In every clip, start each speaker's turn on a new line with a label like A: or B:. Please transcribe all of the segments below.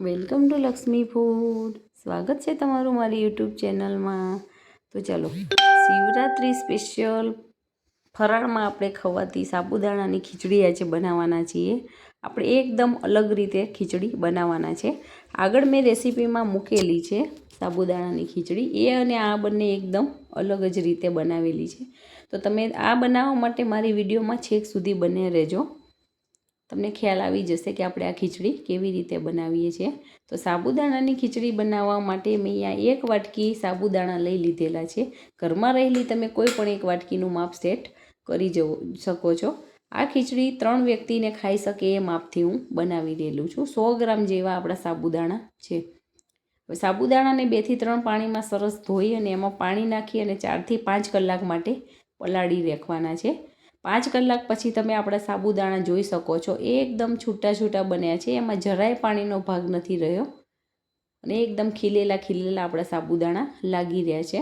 A: Welcome to Lakshmi food. સ્વાગત છે તમારું મારી યુટ્યુબ ચેનલમાં. તો ચાલો, શિવરાત્રિ સ્પેશિયલ ફરાળમાં આપણે ખવાતી સાબુદાણાની ખીચડી આજે બનાવવાના છીએ. આપણે એકદમ અલગ રીતે ખીચડી બનાવવાના છે. આગળ મેં રેસીપીમાં મૂકેલી છે સાબુદાણાની ખીચડી, એ અને આ બંને એકદમ અલગ જ રીતે બનાવેલી છે. તો તમે આ બનાવવા માટે મારી વિડીયોમાં છેક સુધી બને રહેજો. તમને ખ્યાલ આવી જશે કે આપણે આ ખીચડી કેવી રીતે બનાવીએ છીએ. તો સાબુદાણાની ખીચડી બનાવવા માટે મેં અહીંયા 1 વાટકી સાબુદાણા લઈ લીધેલા છે. ઘરમાં રહેલી તમે કોઈ પણ 1 વાટકીનું માપ સેટ કરી શકો છો. આ ખીચડી 3 વ્યક્તિને ખાઈ શકે એ માપથી હું બનાવી રહેલું છું. 100 ગ્રામ જેવા આપણા સાબુદાણા છે. હવે સાબુદાણાને 2 થી 3 પાણીમાં સરસ ધોઈ અને એમાં પાણી નાખી અને 4 થી 5 કલાક માટે પલાળી રાખવાના છે. 5 કલાક પછી તમે આપણા સાબુદાણા જોઈ શકો છો, એકદમ છૂટા છૂટા બન્યા છે. એમાં જરાય પાણીનો ભાગ નથી રહ્યો અને એકદમ ખીલેલા ખીલેલા આપણા સાબુદાણા લાગી રહ્યા છે.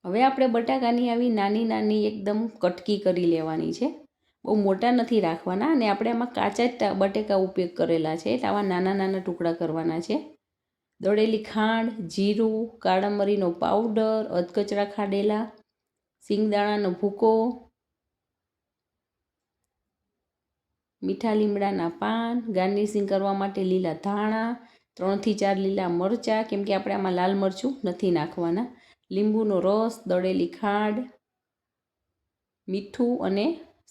A: હવે આપણે બટાકાની આવી નાની નાની એકદમ કટકી કરી લેવાની છે. બહુ મોટા નથી રાખવાના અને આપણે આમાં કાચા જ બટાકા ઉપયોગ કરેલા છે, એટલે આવા નાના નાના ટુકડા કરવાના છે. દળેલી ખાંડ, જીરું, કાળા મરીનો પાવડર, અધકચરા ખાડેલા, સિંગદાણાનો ભૂકો, મીઠા લીમડાના પાન, ગાર્નિશિંગ કરવા માટે લીલા ધાણા, 3 થી 4 લીલા મરચાં, કેમ કે આપણે આમાં લાલ મરચું નથી નાખવાના, લીંબુનો રસ, દળેલી ખાંડ, મીઠું અને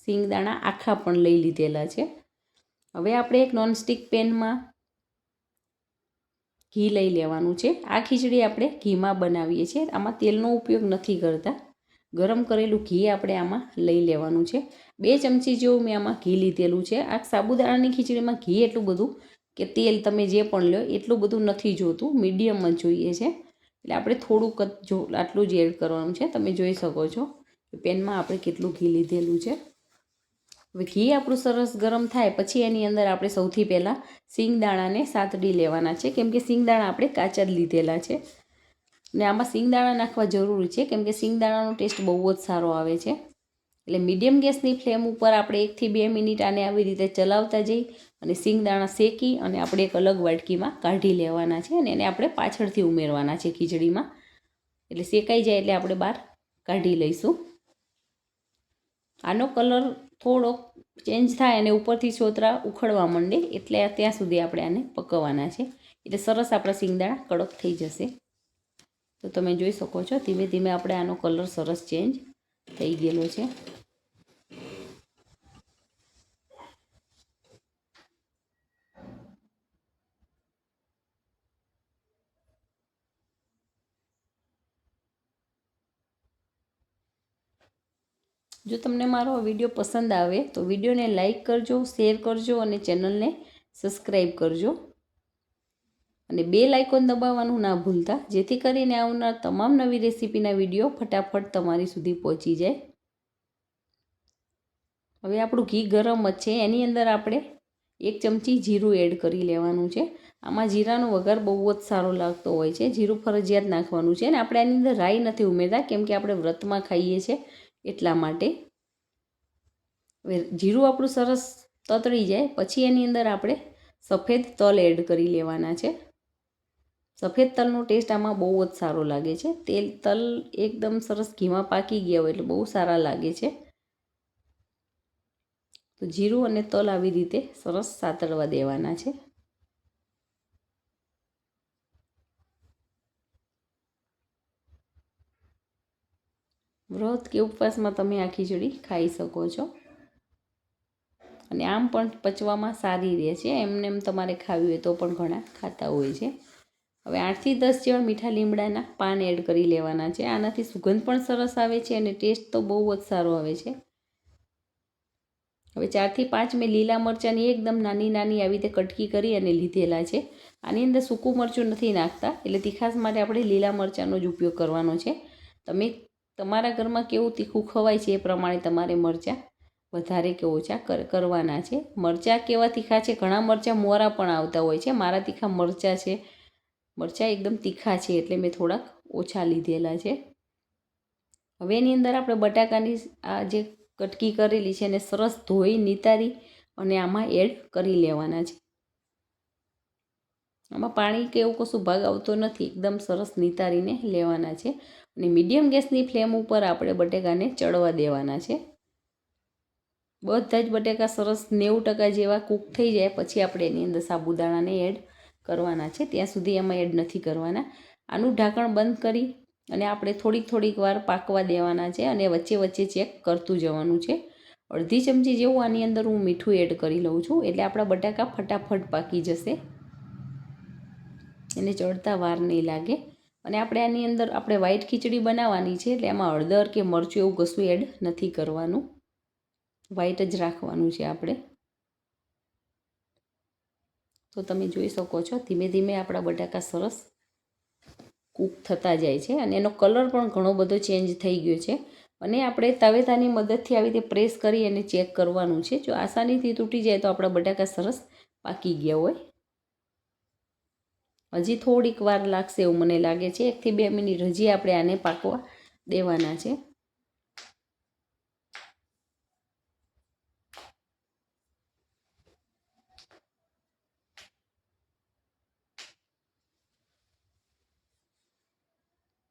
A: સિંગદાણા આખા પણ લઈ લીધેલા છે. હવે આપણે એક નોનસ્ટિક પેનમાં ઘી લઈ લેવાનું છે. આ ખીચડી આપણે ઘીમાં બનાવીએ છીએ, આમાં તેલનો ઉપયોગ નથી કરતા. ગરમ કરેલું ઘી આપણે આમાં લઈ લેવાનું છે. 2 ચમચી જેવું મેં આમાં ઘી લીધેલું છે. આ સાબુદાણાની ખીચડીમાં ઘી એટલું બધું કે તેલ તમે જે પણ લો એટલું બધું નથી જોતું, મીડિયમ જ જોઈએ છે. એટલે આપણે થોડુંક જ આટલું જ એડ કરવાનું છે. તમે જોઈ શકો છો પેનમાં આપણે કેટલું ઘી લીધેલું છે. હવે ઘી આપણું સરસ ગરમ થાય પછી એની અંદર આપણે સૌથી પહેલાં સિંગદાણાને સાતડી લેવાના છે, કેમ કે સિંગદાણા આપણે કાચા જ લીધેલા છે. ને આમાં સિંગદાણા નાખવા જરૂરી છે, કેમ કે સિંગદાણાનો ટેસ્ટ બહુ જ સારો આવે છે. એટલે મીડિયમ ગેસની ફ્લેમ ઉપર આપણે 1 થી 2 મિનિટ આને આવી રીતે ચલાવતા જઈ અને સિંગદાણા શેકી અને આપણે એક અલગ વાટકીમાં કાઢી લેવાના છે અને એને આપણે પાછળથી ઉમેરવાના છે ખીચડીમાં. એટલે શેકાઈ જાય એટલે આપણે બહાર કાઢી લઈશું. આનો કલર થોડો ચેન્જ થાય અને ઉપરથી છોતરા ઉખડવા માંડે એટલે ત્યાં સુધી આપણે આને પકવવાના છે. એટલે સરસ આપણા સિંગદાણા કડક થઈ જશે. તો તમે જોઈ શકો છો ધીમે ધીમે આપણે આનો કલર સરસ ચેન્જ થઈ ગયેલો છે. જો તમને મારો વિડીયો પસંદ આવે તો વિડીયોને લાઈક કરજો, શેર કરજો અને ચેનલને સબસ્ક્રાઈબ કરજો. અને બેલ આઇકોન દબાવવાનું ના ભૂલતા, જેથી કરીને આવનાર તમામ નવી રેસીપીના વિડીયો ફટાફટ તમારી સુધી પહોંચી જાય. હવે આપણું ઘી ગરમ જ છે, એની અંદર આપણે 1 ચમચી જીરું એડ કરી લેવાનું છે. આમાં જીરાનો વઘાર બહુ જ સારો લાગતો હોય છે. જીરું ફરજિયાત નાખવાનું છે અને આપણે આની અંદર રાઈ નથી ઉમેરતા, કેમ કે આપણે વ્રતમાં ખાઈએ છીએ એટલા માટે. હવે જીરું આપણું સરસ તતળી જાય પછી એની અંદર આપણે સફેદ તલ એડ કરી લેવાના છે. સફેદ તલનો ટેસ્ટ આમાં બહુ જ સારો લાગે છે. તલ એકદમ સરસ ઘીમાં પાકી ગયા હોય એટલે બહુ સારા લાગે છે. તો જીરું અને તલ આવી રીતે સરસ સાતળવા દેવાના છે. વ્રત કે ઉપવાસમાં તમે આ ખીચડી ખાઈ શકો છો અને આમ પણ પચવામાં સારી રહે છે. એમને એમ તમારે ખાવી હોય તો પણ ઘણા ખાતા હોય છે. હવે 8 થી 10 જેવા મીઠા લીમડાના પાન એડ કરી લેવાના છે. આનાથી સુગંધ પણ સરસ આવે છે અને ટેસ્ટ તો બહુ જ સારો આવે છે. હવે 4 થી 5 મેં લીલા મરચાંની એકદમ નાની નાની આવી રીતે કટકી કરી અને લીધેલા છે. આની અંદર સૂકું મરચું નથી નાખતા, એટલે તીખાશ માટે આપણે લીલા મરચાંનો જ ઉપયોગ કરવાનો છે. તમે તમારા ઘરમાં કેવું તીખું ખવાય છે એ પ્રમાણે તમારે મરચાં વધારે કે ઓછા કરવાના છે. મરચાં કેવા તીખા છે, ઘણા મરચાં મોરા પણ આવતા હોય છે. મારા તીખા મરચાં છે, મરચાં એકદમ તીખા છે એટલે મેં થોડાક ઓછા લીધેલા છે. હવે એની અંદર આપણે બટાકાની આ જે કટકી કરેલી છે એને સરસ ધોઈ નિતારી અને આમાં એડ કરી લેવાના છે. આમાં પાણી કે એવું કશું ભાગ આવતો નથી, એકદમ સરસ નિતારીને લેવાના છે. અને મીડિયમ ગેસની ફ્લેમ ઉપર આપણે બટેકાને ચડવા દેવાના છે. બધા જ બટેકા સરસ 90% જેવા કૂક થઈ જાય પછી આપણે એની અંદર સાબુદાણાને એડ કરવાના છે. ત્યાં સુધી એમાં એડ નથી કરવાના. આનું ઢાંકણ બંધ કરી અને આપણે થોડીક વાર પાકવા દેવાના છે અને વચ્ચે વચ્ચે ચેક કરતું જવાનું છે. અડધી ચમચી જેવું આની અંદર હું મીઠું એડ કરી લઉં છું, એટલે આપણા બટાકા ફટાફટ પાકી જશે, એને ચડતા વાર નહીં લાગે. અને આપણે આની અંદર આપણે વ્હાઈટ ખીચડી બનાવવાની છે, એટલે એમાં હળદર કે મરચું એવું કશું એડ નથી કરવાનું, વ્હાઈટ જ રાખવાનું છે આપણે. તો તમે જોઈ શકો છો ધીમે ધીમે આપણા બટાકા સરસ કૂક થતા જાય છે અને એનો કલર પણ ઘણો બધો ચેન્જ થઈ ગયો છે. અને આપણે તવેતાની મદદથી આવી રીતે પ્રેસ કરી અને ચેક કરવાનું છે. જો આસાનીથી તૂટી જાય તો આપણા બટાકા સરસ પાકી ગયા હોય. હજી થોડીક વાર લાગશે એવું મને લાગે છે, 1 થી 2 મિનિટ હજી આપણે આને પાકવા દેવાના છે.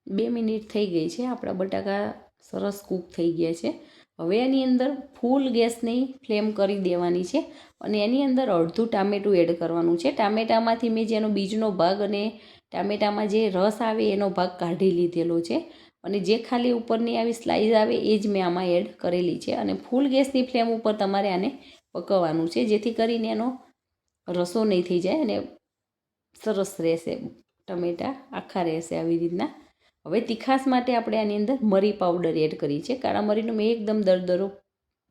A: બે મિનિટ થઈ ગઈ છે, આપણા બટાકા સરસ કૂક થઈ ગયા છે. હવે એની અંદર ફૂલ ગેસની ફ્લેમ કરી દેવાની છે અને એની અંદર અડધું ટામેટું એડ કરવાનું છે. ટામેટામાંથી મેં જેનો બીજનો ભાગ અને ટામેટામાં જે રસ આવે એનો ભાગ કાઢી લીધેલો છે અને જે ખાલી ઉપરની આવી સ્લાઇસ આવે એ જ મેં આમાં એડ કરેલી છે. અને ફૂલ ગેસની ફ્લેમ ઉપર તમારે આને પકવવાનું છે, જેથી કરીને એનો રસો નહીં થઈ જાય અને સરસ રહેશે, ટમેટાં આખા રહેશે આવી રીતના. હવે તીખાસ માટે આપણે આની અંદર મરી પાવડર એડ કરી છે. કાળા મરીનો મેં એકદમ દરદરો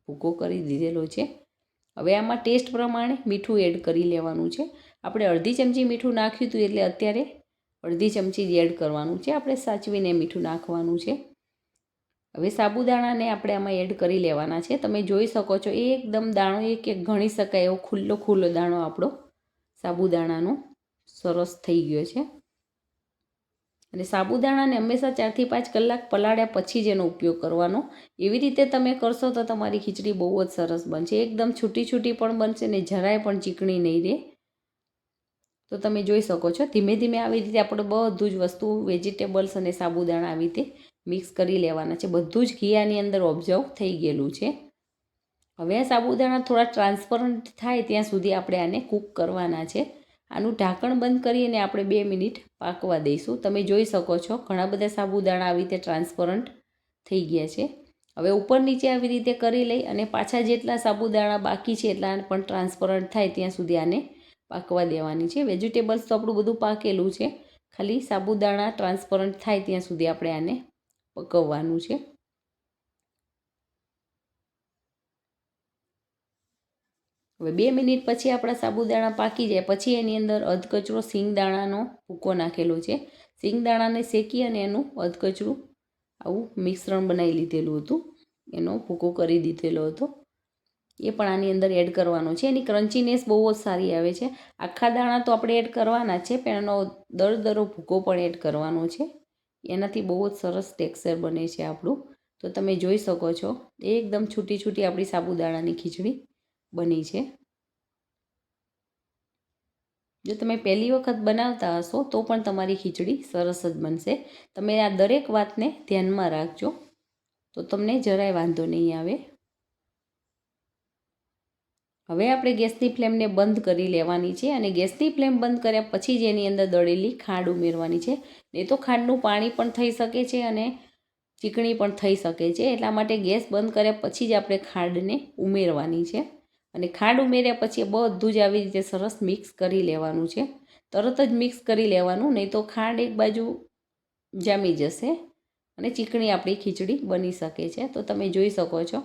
A: ભૂકો કરી દીધેલો છે. હવે આમાં ટેસ્ટ પ્રમાણે મીઠું એડ કરી લેવાનું છે. આપણે અડધી ચમચી મીઠું નાખ્યું હતું, એટલે અત્યારે અડધી ચમચી જ એડ કરવાનું છે. આપણે સાચવીને મીઠું નાખવાનું છે. હવે સાબુદાણાને આપણે આમાં એડ કરી લેવાના છે. તમે જોઈ શકો છો એકદમ દાણો એક ગણી શકાય એવો ખુલ્લો દાણો આપણો સાબુદાણાનો સરસ થઈ ગયો છે. અને સાબુદાણાને હંમેશા 4 થી 5 કલાક પલાળ્યા પછી જ એનો ઉપયોગ કરવાનો. એવી રીતે તમે કરશો તો તમારી ખીચડી બહુ જ સરસ બનશે, એકદમ છૂટી પણ બનશે ને જરાય પણ ચીકણી નહીં રહે. તો તમે જોઈ શકો છો ધીમે ધીમે આવી રીતે આપણે બધું જ વસ્તુ વેજીટેબલ્સ અને સાબુદાણા આવી રીતે મિક્સ કરી લેવાના છે. બધું જ ઘી આની અંદર ઓબ્ઝર્વ થઈ ગયેલું છે. હવે આ સાબુદાણા થોડા ટ્રાન્સપરન્ટ થાય ત્યાં સુધી આપણે આને કૂક કરવાના છે. આનું ઢાંકણ બંધ કરીને આપણે 2 મિનિટ પાકવા દઈશું. તમે જોઈ શકો છો ઘણા બધા સાબુદાણા આવી રીતે ટ્રાન્સપરન્ટ થઈ ગયા છે. હવે ઉપર નીચે આવી રીતે કરી લઈ અને પાછા જેટલા સાબુદાણા બાકી છે એટલા પણ ટ્રાન્સપરન્ટ થાય ત્યાં સુધી આને પાકવા દેવાની છે. વેજીટેબલ્સ તો આપણું બધું પાકેલું છે, ખાલી સાબુદાણા ટ્રાન્સપરન્ટ થાય ત્યાં સુધી આપણે આને પકવવાનું છે. હવે 2 મિનિટ પછી આપણા સાબુદાણા પાકી જાય પછી એની અંદર અધકચરો સિંગદાણાનો ભૂકો નાખેલો છે. સિંગદાણાને શેકી અને એનું અધકચરું આવું મિશ્રણ બનાવી લીધેલું હતું, એનો ભૂકો કરી દીધેલો હતો, એ પણ આની અંદર એડ કરવાનો છે. એની ક્રન્ચીનેસ બહુ જ સારી આવે છે. આખા દાણા તો આપણે એડ કરવાના છે, પણ એનો દરદરો ભૂકો પણ એડ કરવાનો છે. એનાથી બહુ જ સરસ ટેક્સચર બને છે આપણું. તો તમે જોઈ શકો છો એકદમ છૂટી આપણી સાબુદાણાની ખીચડી બની છે. જો તમે પહેલી વખત બનાવતા હશો તો પણ તમારી ખીચડી સરસ જ બનશે. તમે આ દરેક વાતને ધ્યાનમાં રાખજો તો તમને જરાય વાંધો નહીં આવે. હવે આપણે ગેસની ફ્લેમને બંધ કરી લેવાની છે અને ગેસની ફ્લેમ બંધ કર્યા પછી જ એની અંદર દળેલી ખાંડ ઉમેરવાની છે. નહીં તો ખાંડનું પાણી પણ થઈ શકે છે અને ચીકણી પણ થઈ શકે છે. એટલા માટે ગેસ બંધ કર્યા પછી જ આપણે ખાંડને ઉમેરવાની છે. અને ખાંડ ઉમેર્યા પછી બધું જ આવી રીતે સરસ મિક્સ કરી લેવાનું છે. તરત જ મિક્સ કરી લેવાનું, નહીં તો ખાંડ એક બાજુ જામી જશે અને ચીકણી આપણી ખીચડી બની શકે છે. તો તમે જોઈ શકો છો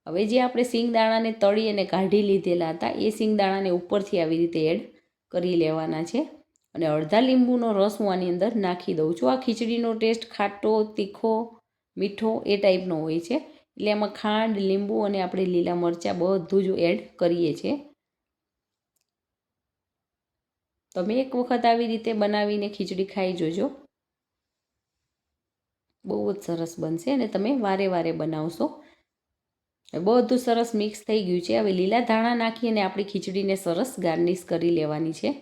A: હવે જે આપણે સિંગદાણાને તળી અને કાઢી લીધેલા હતા એ સિંગદાણાને ઉપરથી આવી રીતે એડ કરી લેવાના છે. અને અડધા લીંબુનો રસ હું આની અંદર નાખી દઉં છું. આ ખીચડીનો ટેસ્ટ ખાટો, તીખો, મીઠો એ ટાઈપનો હોય છે, એટલે એમાં ખાંડ, લીંબુ અને આપણે લીલા મરચાં બધું જ એડ કરીએ છીએ. તમે એક વખત આવી રીતે બનાવીને ખીચડી ખાઈ જોજો, બહુ જ સરસ બનશે અને તમે વારે વારે બનાવશો. બધું સરસ મિક્સ થઈ ગયું છે. હવે લીલા ધાણા નાખીને આપણી ખીચડીને સરસ ગાર્નિશ કરી લેવાની છે.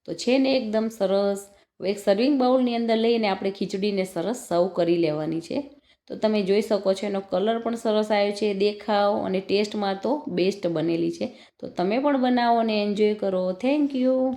A: તો છે ને એકદમ સરસ. હવે એક સર્વિંગ બાઉલની અંદર લઈને આપણે ખીચડીને સરસ સર્વ કરી લેવાની છે. તો તમે જોઈ શકો છો એનો કલર પણ સરસ આવ્યો છે, દેખાવ અને ટેસ્ટમાં તો બેસ્ટ બનેલી છે. તો તમે પણ બનાવો અને એન્જોય કરો. Thank you.